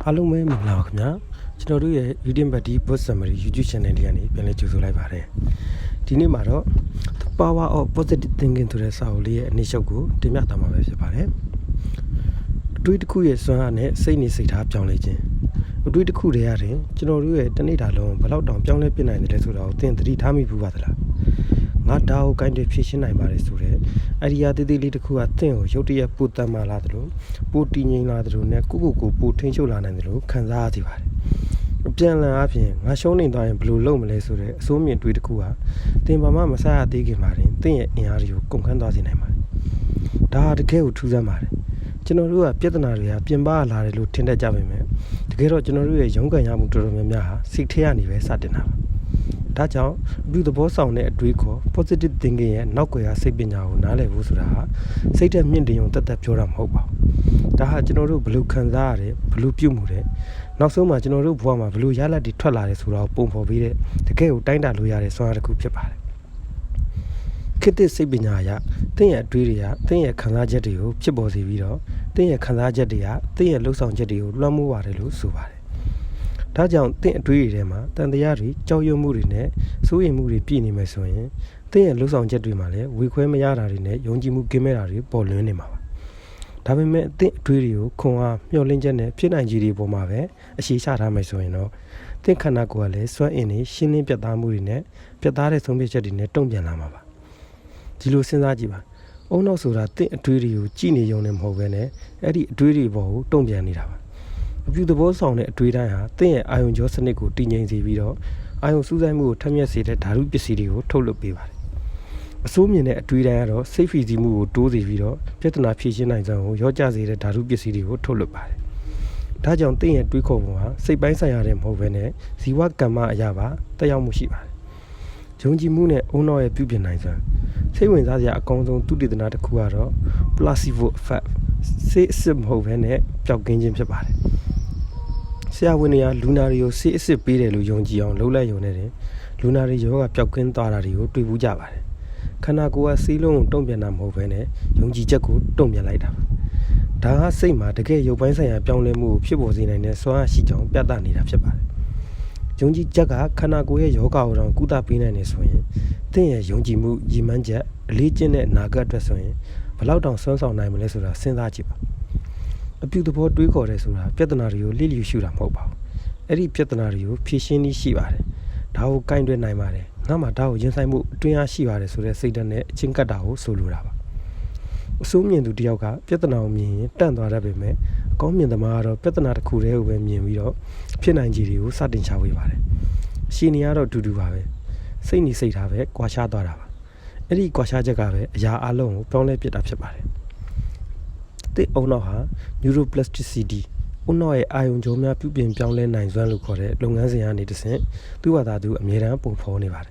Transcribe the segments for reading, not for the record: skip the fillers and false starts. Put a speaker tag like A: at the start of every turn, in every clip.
A: အားလုံးပဲမင်္ဂလာပါခင်ဗျာကျွန်တော်တို့ရဲ့ Reading Buddy Book Summary YouTube channel လေးကနေပြန်လည်ကြိုဆိုလိုက်ပါတယ်ဒီနေ့မှာတော့ The Power of Positive Thinking ဆိုတဲ့စာအုပ်လေးရဲ့အနည်းချုပ်ကိုတင်ပြသွားမှာပဲဖြစ်ပါတယ်အတွေ့တစ်ခုရဲ့စွမ်းအားနဲ့စိတ်နေစိတ်ထားပြောင်းလဲခြင်းအတွေ့တစ်ခုတည်းရတယ်ကျွန်တော်တို့ရဲ့တနေ့တာလုံးဘယ်လောက်တောင်ပြောင်းလဲပြနိုင်တယ်လဲဆိုတာကိုသင်သတိထားမိဘူးပါသလားငါဒါကိုကိုင်းတွေဖြည့်ရှင်းနိုင်ပါတယ်ဆိုတဲ့အိုင်ဒီယာသေးသေးလေးတစ်ခုကသင်ကိုရုပ်တရက်ပိုတတ်မှလာတယ်လို့ပိုတည်ငြိမ်လာတယ်လို့နဲ့ကိုပိုထိန်းချုပ်လာနိုင်တယ်လို့ခံစားရစီပါတယ်အပြန်လန်အပြင်ငါရှုံးနေသွားရင်ဘယ်လိုလုပ်မလဲဆိုတဲ့အစိုးမြင်တွေးတစ်ခုဟာသင်ဘာမှမဆရသေးခင်မှာတင်သင်ရဲ့အင်အားတွေကိုကုန်ခန်းသွားစေနိုင်ပါတယ်ဒါဟာတကယ်ကိုထူးဆန်းပါတယ်ကျွန်တော်တို့ကပြဿနာတွေကပြင်ပလာတယ်လို့ထင်တတ်ကြပေမဲ့တကယ်တော့ကျွန်တော်တို့ရဲ့ရုန်းကန်ရမှုတော်တော်များများဟာစိတ်ထဲကနေပဲစတင်တာပါဒါကြောင့်အပြုသဘောဆောင်တဲ့အတွေးခေါ် positive thinking ရဲ့နောက်ွယ်ရာစိတ်ပညာကိုနားလည်ဖို့ဆိုတာဟာစိတ်ဓာတ်မြင့်တင်ုံတက်တက်ပြောတာမဟုတ်ပါဘူးဒါဟာကျွန်တော်တို့ဘယ်လိုခံစားရတယ်ဘယ်လိုပြုမှုတယ်နောက်ဆုံးမှာကျွန်တော်တို့ဘဝမှာဘယ်လိုရလဒ်တွေထွက်လာတယ်ဆိုတာကိုပုံဖော်ပေးတဲ့တကယ်ကိုတိုင်းတာလို့ရတဲ့စွမ်းအားတစ်ခုဖြစ်ပါတယ်ခေတ်သစ်စိတ်ပညာအရသင်ရဲ့အတွေးတွေကသင်ရဲ့ခံစားချက်တွေကိုဖြစ်ပေါ်စေပြီးတော့သင်ရဲ့ခံစားချက်တွေကသင်ရဲ့လှုပ်ဆောင်ချက်တွေကိုလွှမ်းမိုးပါတယ်လို့ဆိုပါတယ်ဒါကြောင့်သင်အတွေးတွေထဲမှာတန်တရားတွေကြောက်ရွံ့မှုတွေနဲ့စိုးရိမ်မှုတွေပြည့်နေမယ်ဆိုရင်သင်ရဲ့လှုပ်ဆောင်ချက်တွေမှာလည်းဝေခွဲမရတာတွေနဲ့ယုံကြည်မှုကင်းမဲ့တာတွေပေါ်လွင်နေမှာပါဒါပေမဲ့သင်အတွေးတွေကိုခွန်အားမျှော်လင့်ချက်နဲ့ဖြစ်နိုင်ခြေတွေပေါ်မှာပဲအရှိချထားမယ်ဆိုရင်တော့သင်ခန္ဓာကိုယ်ကလည်းစွမ်းအင်တွေရှင်းလင်းပြတ်သားမှုတွေနဲ့ပြတ်သားတဲ့ဆုံးဖြတ်ချက်တွေနဲ့တုံ့ပြန်လာမှာပါဒီလိုစဉ်းစားကြည့်ပါအုံနောက်ဆိုတာသင်အတွေးတွေကိုကြည်နေုံနဲ့မဟုတ်ဘဲနဲ့အဲ့ဒီအတွေးတွေပေါ်ကိုတုံ့ပြန်နေတာပါအပြုသဘောဆောင်တဲ့အတွေးတိုင်းဟာသင်ရဲ့အာယုံကြောစနစ်ကိုတည်ငြိမ်စေပြီးတော့အာယုံစူးစိုက်မှုကိုထက်မြက်စေတဲ့ဓာတုပစ္စည်းတွေကိုထုတ်လွှတ်ပေးပါတယ်အစိုးမြင်တဲ့အတွေးတိုင်းကတော့စိတ်ဖိစီးမှုကိုတိုးစေပြီးတော့ပြဿနာဖြေရှင်းနိုင်စွမ်းကိုရောကျစေတဲ့ဓာတုပစ္စည်းတွေကိုထုတ်လွှတ်ပါတယ်ဒါကြောင့်သင်ရဲ့တွေးခေါ်ပုံဟာစိတ်ပိုင်းဆိုင်ရာတဲ့မဟုတ်ဘဲနဲ့ဇီဝကမ္မအရာပါတက်ရောက်မှုရှိပါတယ်ယုံကြည်မှုနဲ့အုံနောက်ရဲ့ပြုပြင်နိုင်စွမ်းစိတ်ဝင်စားစရာအကောင်းဆုံးသုတေသနတစ်ခုကတော့ placebo effect စိတ်အစစ်မဟုတ်ဘဲနဲ့ပျောက်ကင်းခြင်းဖြစ်ပါတယ်ဆရာဝန်တွေကလူနာတွေကိုစိတ်အစစ်ပေးတယ်လို့ယုံကြည်အောင်လုပ်လိုက်ရုံနဲ့တင်လူနာတွေယောဂပျောက်ကင်းသွားတာတွေကိုတွေ့ဘူးကြပါတယ်ခန္ဓာကိုယ်ကဆေးလုံးကိုတုံ့ပြန်တာမဟုတ်ဘဲနဲ့ယုံကြည်ချက်ကိုတုံ့ပြန်လိုက်တာပါဒါကစိတ်မှာတကယ်ရုပ်ပိုင်းဆိုင်ရာပြောင်းလဲမှုကိုဖြစ်ပေါ်စေနိုင်တဲ့စွမ်းအားရှိကြောင်းပြသနေတာဖြစ်ပါတယ်ယုံကြည်ချက်ကခန္ဓာကိုယ်ရဲ့ယောဂကိုတောင်ကုသပေးနိုင်နေဆိုရင်သင်ရဲ့ယုံကြည်မှုရည်မှန်းချက်အလေးကျင့်တဲ့အနာဂတ်အတွက်ဆိုရင်ဘယ်လောက်တောင်ဆွမ်းဆောင်နိုင်မလဲဆိုတာစဉ်းစားကြည့်ပါအပြုသဘောတွေးခေါ်တယ်ဆိုတာပြဿနာတွေကိုလိလျူရှုတာမဟုတ်ပါဘူးအဲ့ဒီပြဿနာတွေကိုဖြေရှင်းနည်းရှိပါတယ်ဒါကိုကင်တွယ်နိုင်ပါတယ်ငါမှဒါကိုရင်ဆိုင်မှုအတွင်းအားရှိပါတယ်ဆိုတဲ့စိတ်ဓာတ်နဲ့အချင်းကပ်တာကိုဆိုလိုတာပါအစိုးမြင်သူတယောက်ကပြဿနာကိုမြင်ရင်တန့်သွားတတ်ပေမဲ့အကောင်းမြင်သမားကတော့ပြဿနာတစ်ခုတည်းကိုပဲမြင်ပြီးတော့ဖြစ်နိုင်ခြေတွေကိုစတင်ရှာဖွေပါတယ်ရှင်နေရတော့တူတူပါပဲစိတ်နေစိတ်ထားပဲကွာခြားသွားတာပါအဲ့ဒီကွာခြားချက်ကပဲအရာအလုံးကိုပြောင်းလဲပြစ်တာဖြစ်ပါတယ်တဲ့အုံနောက်ဟာ neuroplasticity အုံနောက်ရဲ့အာယုံကြောများပြုပြင်ပြောင်းလဲနိုင်စွမ်းလို့ခေါ်တဲ့လုပ်ငန်းစဉ်ကနေတစ်ဆင့်သူ့ဘာသာသူအမြဲတမ်းပုံဖော်နေပါတယ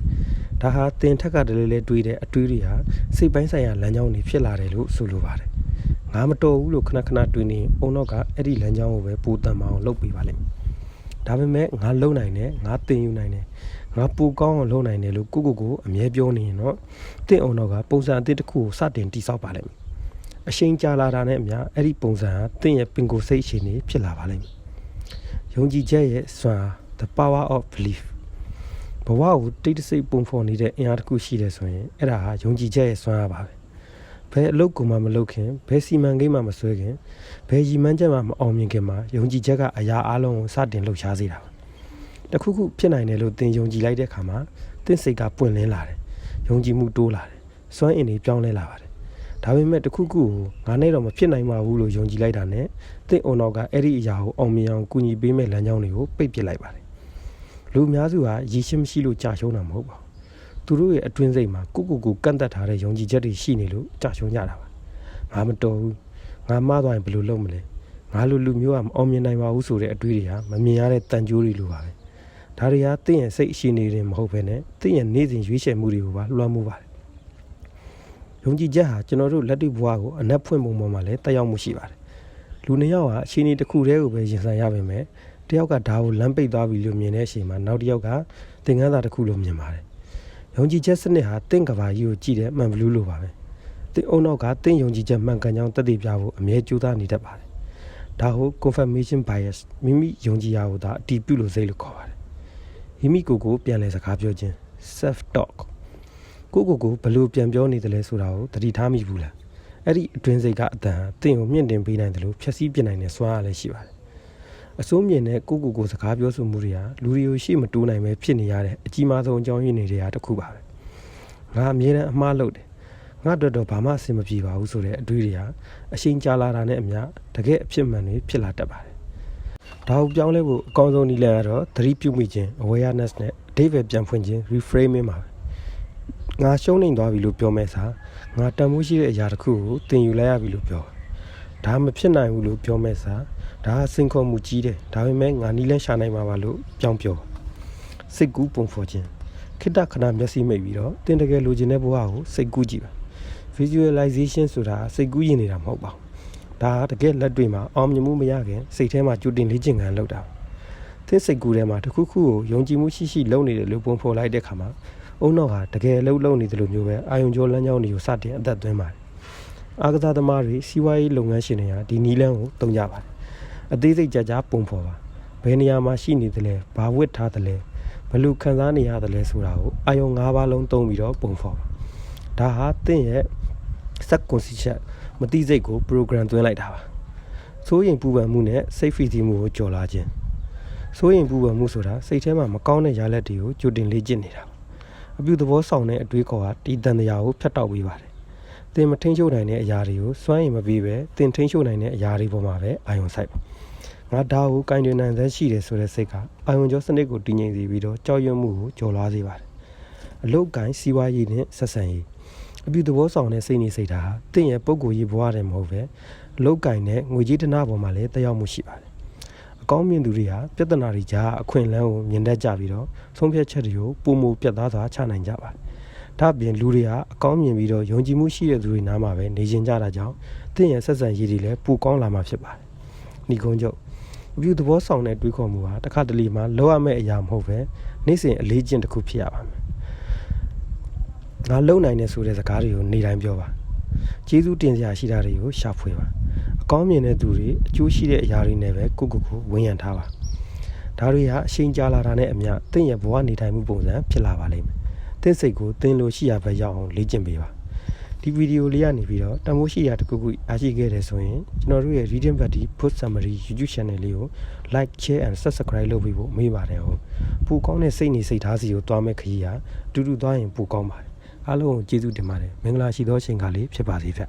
A: ်ဒါဟာသင်ထက်ကတည်းကတွေးတဲ့အတွေးတွေဟာစိတ်ပိုင်းဆိုင်ရာလမ်းကြောင်းတွေဖြစ်လာတယ်လို့ဆိုလိုပါတယ်ငါမတော်ဘူးလို့ခဏခဏတွေးနေအုံနောက်ကအဲ့ဒီလမ်းကြောင်းကိုပဲပိုတန်မအောင်လုပ်ပေးပါလိမ့်မယ်ဒါပေမဲ့ငါလုံနိုင်တယ်ငါသင်ယူနိုင်တယ်ငါပိုကောင်းအောင်လုပ်နိုင်တယ်လို့ကိုအမြဲပြောနေရင်တော့သင်အုံနောက်ကပုံစံအသစ်တစ်ခုကိုစတင်တည်ဆောက်ပါလိမ့်မယ်အရှိန်ကြာလာတာနဲ့အမျှအဲ့ဒီပုံစံဟာသင်ရဲ့ပင်ကိုယ်စိတ်အခြေအနေဖြစ်လာပါလိမ့်မယ်ယုံကြည်ချက်ရဲ့စွမ်း the power of belief ဘဝကိုတိတ်တဆိတ်ပုံဖော်နေတဲ့အင်အားတစ်ခုရှိတယ်ဆိုရင်အဲ့ဒါဟာယုံကြည်ချက်ရဲ့စွမ်းအားပါပဲဘယ်အလုပ်ကိုမှမလုပ်ခင်ဘယ်စီမံကိန်းမှမဆွဲခင်ဘယ်ရည်မှန်းချက်မှမအောင်မြင်ခင်မှာယုံကြည်ချက်ကအရာအလုံးကိုစတင်လှုပ်ရှားစေတာပါတခုခုဖြစ်နိုင်တယ်လို့သင်ယုံကြည်လိုက်တဲ့အခါမှာသင်စိတ်ကပွင့်လင်းလာတယ်ယုံကြည်မှုတိုးလာတယ်စွမ်းအင်တွေပြောင်းလဲလာပါတယ်ဒါပေမဲ့တခုခုကိုငါနဲ့တော့မဖြစ်နိုင်ပါဘူးလို့ယုံကြည်လိုက်တာနဲ့သင်အုံနောက်ကအဲ့ဒီအရာကိုအောင်မြင်အောင်ကူညီပေးမဲ့လမ်းကြောင်းတွေကိုပိတ်ပစ်လိုက်ပါတယ်လူအများစုဟာရည်ရှိမရှိလို့ကြာရှုံးတာမဟုတ်ပါဘူးသူတို့ရဲ့အတွင်းစိတ်မှာကိုကန့်သက်ထားတဲ့ယုံကြည်ချက်တွေရှိနေလို့ကြာရှုံးကြတာပါငါမတော်ဘူးငါမှားသွားရင်ဘယ်လိုလုပ်မလဲငါလိုလူမျိုးကမအောင်မြင်နိုင်ပါဘူးဆိုတဲ့အတွေးတွေဟာမမြင်ရတဲ့တန်ကြိုးတွေလိုပါပဲဒါတွေဟာသင်ရဲ့စိတ်အရှိနေတယ်မဟုတ်ဘဲနဲ့သင်ရဲ့နေ့စဉ်ရွေးချယ်မှုတွေကိုပါလွှမ်းမိုးပါတယ်ယုံကြည်ချက်ဟာကျွန်တော်တို့လက်တွေ့ဘဝကိုအနက်ဖွင့်ပုံပေါ်မှာလည်းတက်ရောက်မှုရှိပါတယ်လူနှစ်ယောက်ဟာအခြေအနေတစ်ခုတည်းကိုပဲရင်ဆိုင်ရပါမယ်တယောက်ကဒါကိုလမ်းပိတ်သွားပြီလို့မြင်တဲ့အချိန်မှာနောက်တစ်ယောက်ကသင်ခန်းစာတစ်ခုလို့မြင်ပါတယ်ယုံကြည်ချက်စနစ်ဟာသင်ကဘာကြီးကိုကြည့်တဲ့မှန်ဘလူးလိုပါပဲသင်အုံနောက်ကသင်ယုံကြည်ချက်မှန်ကန်ကြောင်းတက်တည်ပြဖို့အမြဲကြိုးစားနေတတ်ပါတယ် ဒါကို confirmation bias မိမိယုံကြည်ရာကိုဒါအတီးပြုလို့စိတ်လို့ခေါ်ပါတယ်မိမိကိုယ်ကိုပြန်လဲစကားပြောခြင်း self talk ကိုယ့်ကိုယ်ဘယ်လိုပြန်ပြောနေတယ်လဲဆိုတာကိုသတိထားမိဘူးလားအဲ့ဒီအတွင်းစိတ်ကအတန်သင်ကိုမြင့်တင်ပေးနိုင်တယ်လို့ဖြည့်ဆည်းပြနိုင်တဲ့စွမ်းအားလည်းရှိပါတယ်အစိုးမြင်တဲ့ကိုယ့်ကိုယ်စကားပြောဆိုမှုတွေကလူတွေကိုရှေ့မတိုးနိုင်ပဲဖြစ်နေရတဲ့အကြီးမားဆုံးအကြောင်းရင်းတွေကတစ်ခုပါပဲငါအမြဲတမ်းအမှားလုပ်တယ်ငါတော့ဘာမှအဆင်မပြေပါဘူးဆိုတဲ့အတွေးတွေဟာအရှိန်ကြာလာတာနဲ့အမျှတကယ်အဖြစ်မှန်တွေဖြစ်လာတတ်ပါတယ်ဒါကိုပြောင်းလဲဖို့အကောင်းဆုံးနည်းလမ်းကတော့သတိပြုမိခြင်း awareness နဲ့အဓိပ္ပာယ်ပြန်ဖွင့်ခြင်း reframing ပါပဲငါရှုံးနေသွားပြီလို့ပြောမဲ့စာငါတန်ဖိုးရှိတဲ့အရာတစ်ခုကိုသင်ယူလိုက်ရပြီလို့ပြောဒါမဖြစ်နိုင်ဘူးလို့ပြောမဲ့စာဒါစင်ခေါ်မှုကြီးတယ်ဒါပေမဲ့ငါနီးလန်းရှာနိုင်မှာပါလို့ပြောင်းပြောစိတ်ကူးပုံဖော်ခြင်းခိတ္တခဏမျက်စိမိတ်ပြီးတော့တင်တကယ်လိုချင်တဲ့ဘဝကိုစိတ်ကူးကြည့်ပါ visualization ဆိုတာစိတ်ကူးရင်နေတာမဟုတ်ပါဘူးဒါတကယ်လက်တွေ့မှာအောင်မြင်မှုမရခင်စိတ်ထဲမှာကြိုတင်လေ့ကျင့်ခံလုပ်တာသင်စိတ်ကူးထဲမှာတစ်ခုခုကိုယုံကြည်မှုရှိရှိလုပ်နေတယ်လို့ပုံဖော်လိုက်တဲ့အခါမှာအုံနောက်ဟာတကယ်လုပ်နေတယ်လို့မျိုးပဲအာယုံကျော်လမ်းကြောင်းတွေကိုစတင်အသက်သွင်းပါတယ်အားကစားသမားတွေစီးပွားရေးလုပ်ငန်းရှင်တွေကဒီနီးလန်းကိုတုံ့ကြပါတယ်အသေးစိတ်ကြပုံဖော်ပါဘယ်နေရာမှာရှိနေတယ်လဲဘာဝတ်ထားတယ်လဲဘယ်လိုခံစားနေရတယ်လဲဆိုတာကိုအာယုံ၅ပါးလုံးသုံးပြီးတော့ပုံဖော်ပါဒါဟာသင်ရဲ့ subconscious မသိစိတ်ကို program သွင်းလိုက်တာပါစိုးရင်ပူပန်မှုနဲ့စိတ်ဖိစီးမှုကိုကြော်လာခြင်းစိုးရင်ပူပန်မှုဆိုတာစိတ်ထဲမှာမကောင်းတဲ့ရလဒ်တွေကိုကြိုတင်လေ့ကျင့်နေတာအပြုသဘောဆောင်တဲ့အတွေးခေါ်ဟာဒီတန်တရားကိုဖျက်တောက်ပေးပါတယ်သင်မထိန်ချုပ်နိုင်တဲ့အရာတွေကိုစွမ်းရည်မပြီးပဲသင်ထိန်ချုပ်နိုင်တဲ့အရာတွေပေါ်မှာပဲအာရုံစိုက်ပါငါဒါကိုကင်တွင်နိုင်သက်ရှိတယ်ဆိုတဲ့စိတ်ကအာရုံကျော်စနစ်ကိုတည်ငြိမ်စေပြီးတော့ကြောက်ရွံ့မှုကိုကျော်လွှားစေပါတယ်အလုတ်ကင်စီးပွားရေးနဲ့ဆက်ဆံရေးအပြုသဘောဆောင်တဲ့စိတ်နေစိတ်ဓာတ်ဟာသင်ရဲ့ပုံကိုယ်ရေးဘဝတည်းမဟုတ်ပဲအလုတ်ကင်နဲ့ငွေကြေးတနာပေါ်မှာလည်းတက်ရောက်မှုရှိပါတယ်အကောင်းမြင်သူတွေဟာပြဿနာတွေကြားအခွင့်အလမ်းကိုမြင်တတ်ကြပြီးတော့ဆုံးဖြတ်ချက်တွေကိုပုံမူပြတ်သားစွာချနိုင်ကြပါတယ်ဒါ့ပြင်လူတွေဟာအကောင်းမြင်ပြီးတော့ယုံကြည်မှုရှိတဲ့သူတွေနားမှာပဲနေရှင်ကြတာကြောင့်သင်ရဲ့ဆက်ဆံရေးတွေလည်းပိုကောင်းလာမှာဖြစ်ပါတယ်။ညီကုန်းချုပ်အပြုသဘောဆောင်တဲ့တွေးခေါ်မှုဟာတစ်ခါတလေမှလောရမယ့်အရာမဟုတ်ပဲနေ့စဉ်အလေးကျင့်တစ်ခုဖြစ်ရပါမယ်။ငါလုံနိုင်နေဆိုတဲ့စကားတွေကိုနေတိုင်းပြောပါ။ကျေးဇူးတင်စရာရှိတာတွေကိုရှာဖွေပါ။အကောင်းမြင်တဲ့သူတွေအကျိုးရှိတဲ့အရာတွေနဲ့ပဲကိုဝန်ရံထားပါ။ဒါတွေဟာအရှိန်ကြာလာတာနဲ့အမျှသင်ရဲ့ဘဝနေထိုင်မှုပုံစံဖြစ်လာပါလိမ့်မယ်။သင်စိတ်ကိုသင်လိုရှိရာဘက်ရောက်အောင်လေ့ကျင့်ပေးပါဒီဗီဒီယိုလေးကနေပြီးတော့တမိုးရှိရာတစ်ခုခုအားရှိခဲ့တယ်ဆိုရင်ကျွန်တော်တို့ရဲ့ Reading Buddy Post Summary YouTube Channel လေးကို Like Share and Subscribe လုပ်ပြီးဖို့မေးပါတယ်ဟုတ်ပိုကောင်းတဲ့စိတ်နေစိတ်ထားစီကိုတွားမဲ့ခရီးဟာတူတူသွားရင်ပိုကောင်းပါတယ်အားလုံးကိုကျေးဇူးတင်ပါတယ်မင်္ဂလာရှိသောအချိန်ကားလေးဖြစ်ပါစေဗျ